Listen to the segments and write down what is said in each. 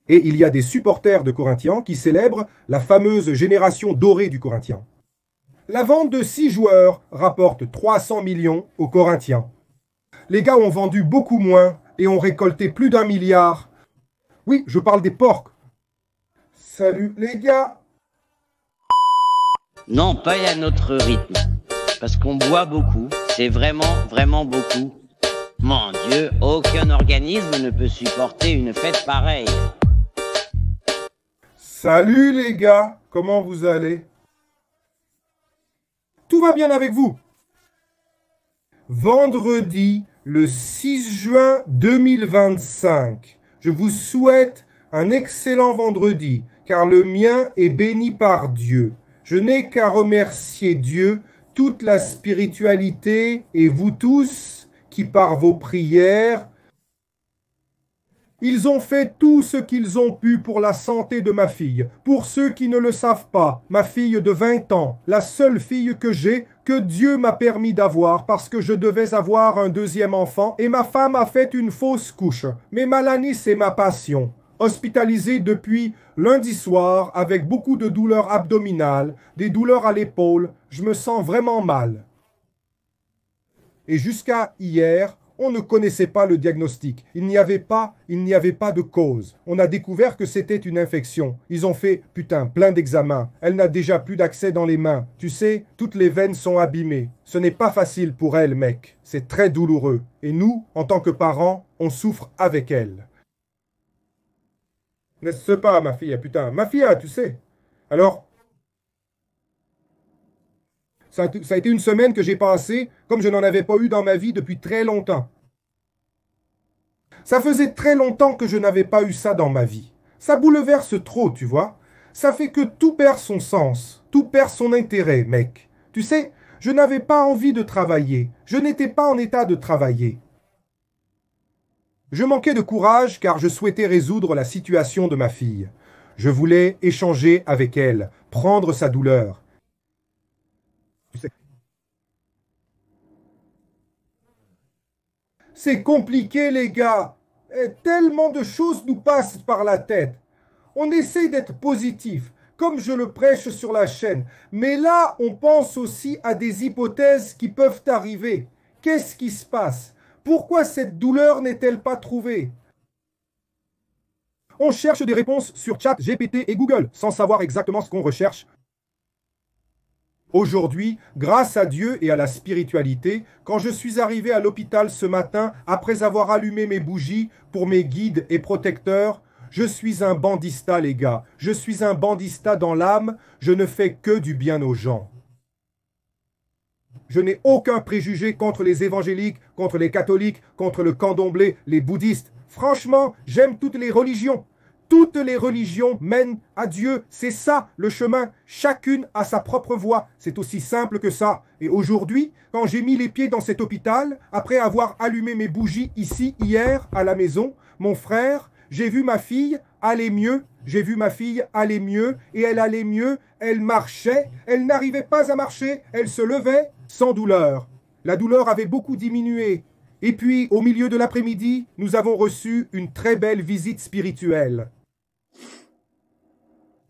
Et il y a des supporters de Corinthians qui célèbrent la fameuse génération dorée du Corinthien. La vente de 6 joueurs rapporte 300 millions aux Corinthiens. Les gars ont vendu beaucoup moins et ont récolté plus d'1 milliard. Oui, je parle des porcs. Salut les gars. Non, pas à notre rythme. Parce qu'on boit beaucoup. C'est vraiment, vraiment beaucoup. Mon Dieu, aucun organisme ne peut supporter une fête pareille. Salut les gars, comment vous allez? Tout va bien avec vous? Vendredi, le 6 juin 2025. Je vous souhaite un excellent vendredi, car le mien est béni par Dieu. Je n'ai qu'à remercier Dieu, toute la spiritualité et vous tous qui, par vos prières, ils ont fait tout ce qu'ils ont pu pour la santé de ma fille. Pour ceux qui ne le savent pas, ma fille de 20 ans, la seule fille que j'ai, que Dieu m'a permis d'avoir parce que je devais avoir un deuxième enfant et ma femme a fait une fausse couche. Mais Mélanie, c'est ma passion. Hospitalisée depuis lundi soir avec beaucoup de douleurs abdominales, des douleurs à l'épaule, je me sens vraiment mal. Et jusqu'à hier, on ne connaissait pas le diagnostic. Il n'y avait pas de cause. On a découvert que c'était une infection. Ils ont fait, putain, plein d'examens. Elle n'a déjà plus d'accès dans les mains. Tu sais, toutes les veines sont abîmées. Ce n'est pas facile pour elle, mec. C'est très douloureux. Et nous, en tant que parents, on souffre avec elle. N'est-ce pas, ma fille, putain? Ma fille, tu sais. Alors, ça a été une semaine que j'ai passée comme je n'en avais pas eu dans ma vie depuis très longtemps. Ça faisait très longtemps que je n'avais pas eu ça dans ma vie. Ça bouleverse trop, tu vois. Ça fait que tout perd son sens, tout perd son intérêt, mec. Tu sais, je n'avais pas envie de travailler. Je n'étais pas en état de travailler. Je manquais de courage car je souhaitais résoudre la situation de ma fille. Je voulais échanger avec elle, prendre sa douleur. Tu sais, c'est compliqué, les gars. Et tellement de choses nous passent par la tête. On essaie d'être positif, comme je le prêche sur la chaîne. Mais là, on pense aussi à des hypothèses qui peuvent arriver. Qu'est-ce qui se passe? Pourquoi cette douleur n'est-elle pas trouvée? On cherche des réponses sur ChatGPT et Google, sans savoir exactement ce qu'on recherche. Aujourd'hui, grâce à Dieu et à la spiritualité, quand je suis arrivé à l'hôpital ce matin, après avoir allumé mes bougies pour mes guides et protecteurs, je suis un bandista, les gars. Je suis un bandista dans l'âme, je ne fais que du bien aux gens. Je n'ai aucun préjugé contre les évangéliques, contre les catholiques, contre le candomblé, les bouddhistes. Franchement, j'aime toutes les religions. Toutes les religions mènent à Dieu. C'est ça le chemin. Chacune a sa propre voie. C'est aussi simple que ça. Et aujourd'hui, quand j'ai mis les pieds dans cet hôpital, après avoir allumé mes bougies ici, hier, à la maison, mon frère, j'ai vu ma fille aller mieux. J'ai vu ma fille aller mieux et elle allait mieux. Elle marchait. Elle n'arrivait pas à marcher. Elle se levait sans douleur. La douleur avait beaucoup diminué. Et puis, au milieu de l'après-midi, nous avons reçu une très belle visite spirituelle.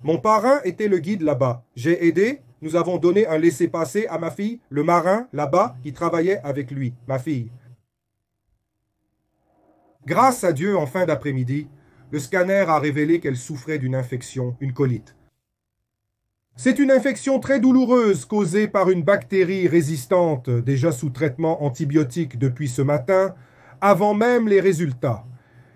Mon parrain était le guide là-bas. J'ai aidé. Nous avons donné un laissez-passer à ma fille, le marin là-bas, qui travaillait avec lui, ma fille. Grâce à Dieu, en fin d'après-midi, le scanner a révélé qu'elle souffrait d'une infection, une colite. C'est une infection très douloureuse causée par une bactérie résistante, déjà sous traitement antibiotique depuis ce matin, avant même les résultats.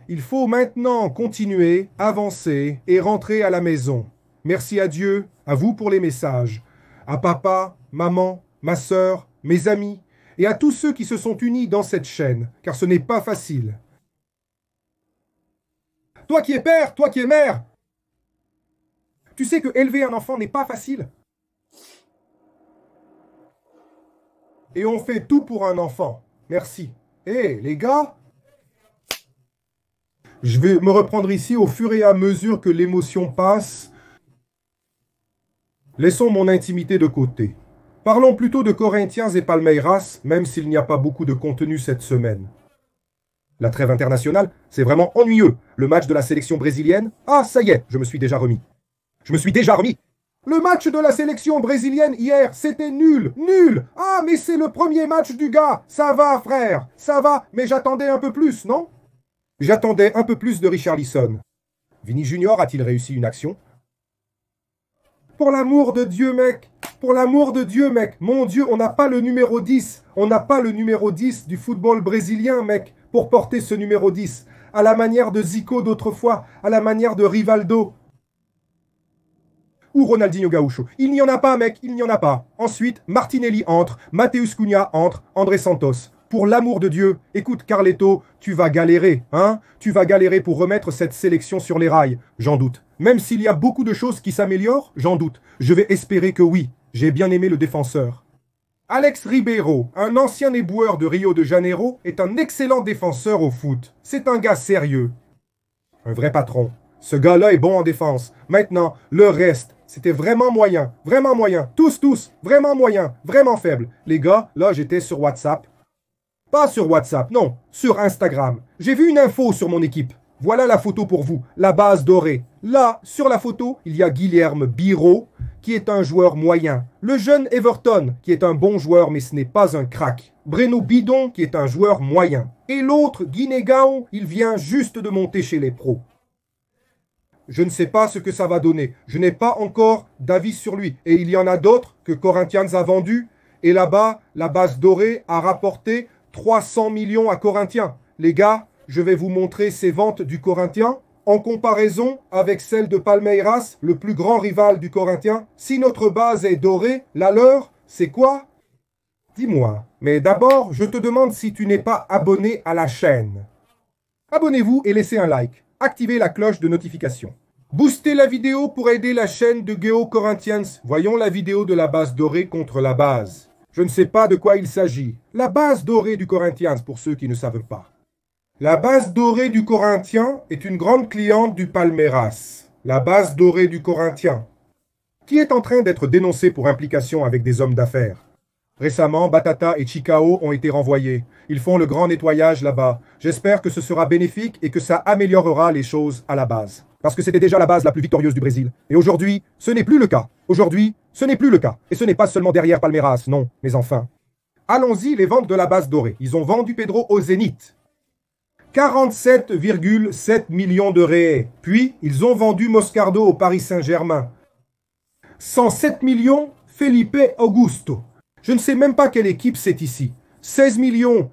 Il faut maintenant continuer, avancer et rentrer à la maison. Merci à Dieu, à vous pour les messages, à papa, maman, ma sœur, mes amis et à tous ceux qui se sont unis dans cette chaîne, car ce n'est pas facile. Toi qui es père, toi qui es mère, tu sais que élever un enfant n'est pas facile. Et on fait tout pour un enfant. Merci. Eh, les gars, je vais me reprendre ici au fur et à mesure que l'émotion passe. Laissons mon intimité de côté. Parlons plutôt de Corinthians et Palmeiras, même s'il n'y a pas beaucoup de contenu cette semaine. La trêve internationale, c'est vraiment ennuyeux. Le match de la sélection brésilienne, ah ça y est, je me suis déjà remis. Je me suis déjà remis. Le match de la sélection brésilienne hier, c'était nul, nul. Ah mais c'est le premier match du gars. Ça va frère, ça va, mais j'attendais un peu plus, non? J'attendais un peu plus de Richarlison. Vini Junior a-t-il réussi une action? Pour l'amour de Dieu, mec! Pour l'amour de Dieu, mec! Mon Dieu, on n'a pas le numéro 10. On n'a pas le numéro 10 du football brésilien, mec, pour porter ce numéro 10. À la manière de Zico d'autrefois, à la manière de Rivaldo. Ou Ronaldinho Gaúcho. Il n'y en a pas, mec, il n'y en a pas. Ensuite, Martinelli entre, Mateus Cunha entre, André Santos. Pour l'amour de Dieu, écoute Carleto, tu vas galérer, hein? Tu vas galérer pour remettre cette sélection sur les rails, j'en doute. Même s'il y a beaucoup de choses qui s'améliorent, j'en doute. Je vais espérer que oui, j'ai bien aimé le défenseur. Alex Ribeiro, un ancien éboueur de Rio de Janeiro, est un excellent défenseur au foot. C'est un gars sérieux. Un vrai patron. Ce gars-là est bon en défense. Maintenant, le reste, c'était vraiment moyen. Vraiment moyen. Tous, vraiment moyen. Vraiment faible. Les gars, là, j'étais sur WhatsApp. Pas sur WhatsApp, non, sur Instagram. J'ai vu une info sur mon équipe. Voilà la photo pour vous, la base dorée. Là, sur la photo, il y a Guilherme Biro, qui est un joueur moyen. Le jeune Everton, qui est un bon joueur, mais ce n'est pas un crack. Breno Bidon, qui est un joueur moyen. Et l'autre, Guinegao, il vient juste de monter chez les pros. Je ne sais pas ce que ça va donner. Je n'ai pas encore d'avis sur lui. Et il y en a d'autres que Corinthians a vendus. Et là-bas, la base dorée a rapporté 300 millions à Corinthians. Les gars, je vais vous montrer ces ventes du Corinthien en comparaison avec celle de Palmeiras, le plus grand rival du Corinthien. Si notre base est dorée, la leur, c'est quoi? Dis-moi. Mais d'abord, je te demande si tu n'es pas abonné à la chaîne. Abonnez-vous et laissez un like. Activez la cloche de notification. Boostez la vidéo pour aider la chaîne de Geo Corinthians. Voyons la vidéo de la base dorée contre la base. Je ne sais pas de quoi il s'agit. La base dorée du Corinthians, pour ceux qui ne savent pas. La base dorée du Corinthien est une grande cliente du Palmeiras. La base dorée du Corinthien, qui est en train d'être dénoncée pour implication avec des hommes d'affaires. Récemment, Batata et Chicao ont été renvoyés. Ils font le grand nettoyage là-bas. J'espère que ce sera bénéfique et que ça améliorera les choses à la base. Parce que c'était déjà la base la plus victorieuse du Brésil. Et aujourd'hui, ce n'est plus le cas. Aujourd'hui, ce n'est plus le cas. Et ce n'est pas seulement derrière Palmeiras, non, mais enfin. Allons-y, les ventes de la base dorée. Ils ont vendu Pedro au Zénith. 47,7 millions de réais. Puis, ils ont vendu Moscardo au Paris Saint-Germain. 107 millions, Felipe Augusto. Je ne sais même pas quelle équipe c'est ici. 16 millions,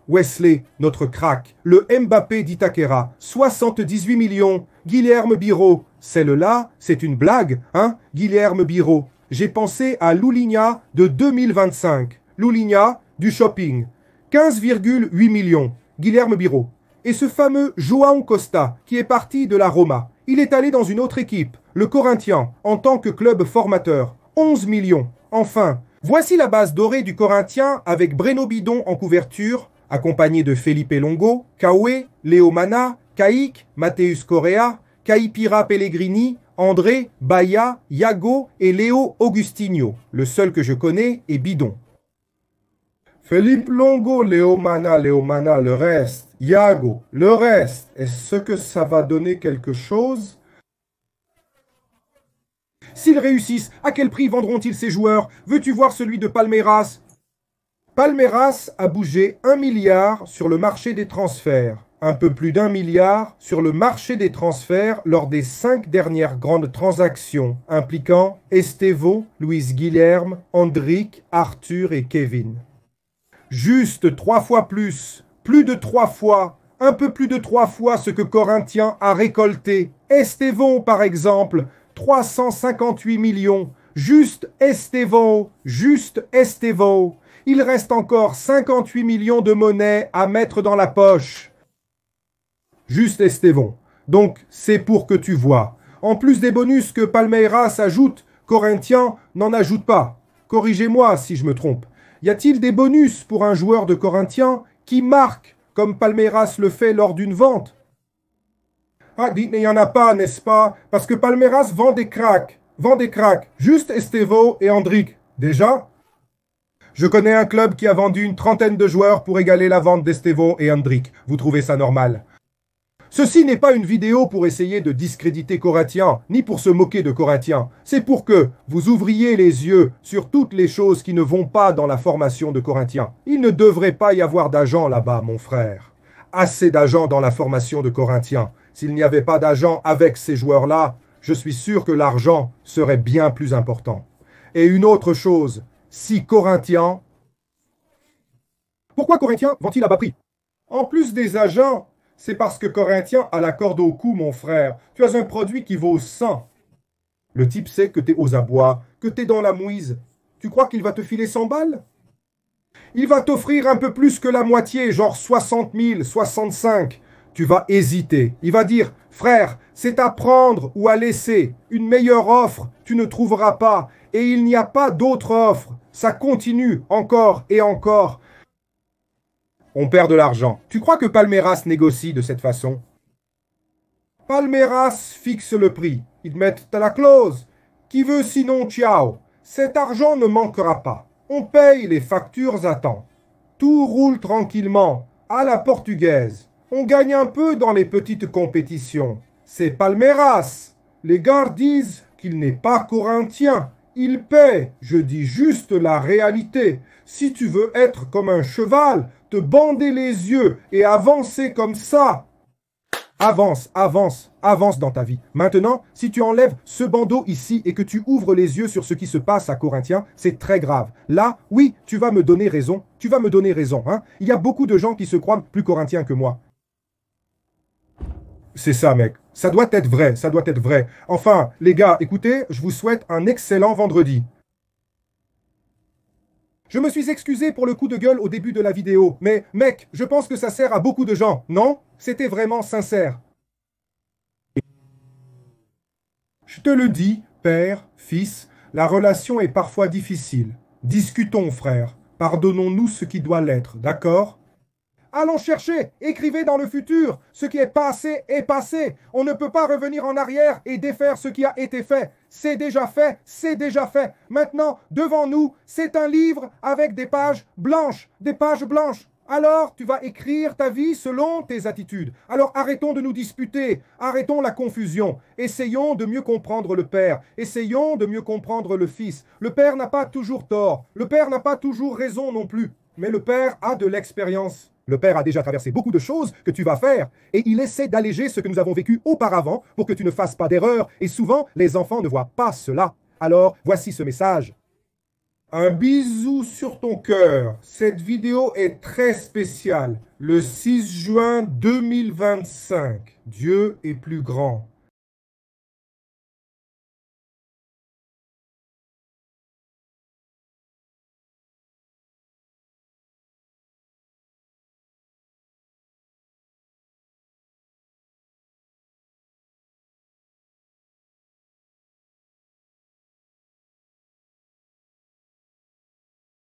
Wesley, notre crack. Le Mbappé d'Itaquera, 78 millions. Guilherme Biro, celle-là, c'est une blague, hein? Guilherme Biro. J'ai pensé à Lulinha de 2025. Lulinha du shopping. 15,8 millions. Guilherme Biro. Et ce fameux João Costa, qui est parti de la Roma. Il est allé dans une autre équipe, le Corinthien, en tant que club formateur. 11 millions. Enfin, voici la base dorée du Corinthien avec Breno Bidon en couverture, accompagné de Felipe Longo, Cauê, Léo Mana, Kaique, Mateus Correa, Caipira Pellegrini, André, Bahia, Iago et Léo Augustinho. Le seul que je connais est Bidon. Felipe Longo, Léo Mana, le reste. Iago, le reste. Est-ce que ça va donner quelque chose? S'ils réussissent, à quel prix vendront-ils ces joueurs? Veux-tu voir celui de Palmeiras? Palmeiras a bougé 1 milliard sur le marché des transferts. Un peu plus d'1 milliard sur le marché des transferts lors des 5 dernières grandes transactions impliquant Estevão, Luis Guilherme, Andrick, Arthur et Kevin. Juste 3 fois plus de 3 fois, un peu plus de 3 fois ce que Corinthien a récolté. Estevão, par exemple, 358 millions. Juste Estevão. Il reste encore 58 millions de monnaie à mettre dans la poche. Juste Estevão. Donc, c'est pour que tu vois. En plus des bonus que Palmeiras ajoute, Corinthien n'en ajoute pas. Corrigez-moi si je me trompe. Y a-t-il des bonus pour un joueur de Corinthien qui marque, comme Palmeiras le fait lors d'une vente? Ah, dites, mais il n'y en a pas, n'est-ce pas? Parce que Palmeiras vend des cracks. Juste Estevão et Andrick. Déjà? Je connais un club qui a vendu une trentaine de joueurs pour égaler la vente d'Estevão et Hendrick. Vous trouvez ça normal? Ceci n'est pas une vidéo pour essayer de discréditer Corinthians, ni pour se moquer de Corinthians. C'est pour que vous ouvriez les yeux sur toutes les choses qui ne vont pas dans la formation de Corinthians. Il ne devrait pas y avoir d'agents là-bas, mon frère. Assez d'agents dans la formation de Corinthians. S'il n'y avait pas d'agents avec ces joueurs-là, je suis sûr que l'argent serait bien plus important. Et une autre chose, si Corinthians... Pourquoi Corinthians vend-il à bas prix? En plus des agents, c'est parce que Corinthians a la corde au cou, mon frère. Tu as un produit qui vaut 100. Le type sait que t'es aux abois, que t'es dans la mouise. Tu crois qu'il va te filer 100 balles? Il va t'offrir un peu plus que la moitié, genre 60 000, 65. Tu vas hésiter. Il va dire, frère, c'est à prendre ou à laisser. Une meilleure offre, tu ne trouveras pas. Et il n'y a pas d'autre offre. Ça continue encore et encore. On perd de l'argent. Tu crois que Palmeiras négocie de cette façon? Palmeiras fixe le prix. Ils mettent à la clause. Qui veut sinon ciao? Cet argent ne manquera pas. On paye les factures à temps. Tout roule tranquillement, à la portugaise. On gagne un peu dans les petites compétitions. C'est Palmeiras. Les gars disent qu'il n'est pas corinthien. Il paie. Je dis juste la réalité. Si tu veux être comme un cheval, te bander les yeux et avancer comme ça. Avance, avance, avance dans ta vie. Maintenant, si tu enlèves ce bandeau ici et que tu ouvres les yeux sur ce qui se passe à Corinthians, c'est très grave. Là, oui, tu vas me donner raison. Tu vas me donner raison. Hein? Il y a beaucoup de gens qui se croient plus corinthiens que moi. C'est ça, mec. Ça doit être vrai, ça doit être vrai. Enfin, les gars, écoutez, je vous souhaite un excellent vendredi. Je me suis excusé pour le coup de gueule au début de la vidéo, mais mec, je pense que ça sert à beaucoup de gens, non? C'était vraiment sincère. Je te le dis, père, fils, la relation est parfois difficile. Discutons, frère. Pardonnons-nous ce qui doit l'être, d'accord? Allons chercher, écrivez dans le futur. Ce qui est passé est passé. On ne peut pas revenir en arrière et défaire ce qui a été fait. C'est déjà fait, c'est déjà fait. Maintenant, devant nous, c'est un livre avec des pages blanches, des pages blanches. Alors, tu vas écrire ta vie selon tes attitudes. Alors, arrêtons de nous disputer, arrêtons la confusion. Essayons de mieux comprendre le Père, essayons de mieux comprendre le Fils. Le Père n'a pas toujours tort, le Père n'a pas toujours raison non plus. Mais le Père a de l'expérience. Le Père a déjà traversé beaucoup de choses que tu vas faire et il essaie d'alléger ce que nous avons vécu auparavant pour que tu ne fasses pas d'erreur. Et souvent, les enfants ne voient pas cela. Alors, voici ce message. Un bisou sur ton cœur. Cette vidéo est très spéciale. Le 6 juin 2025. Dieu est plus grand.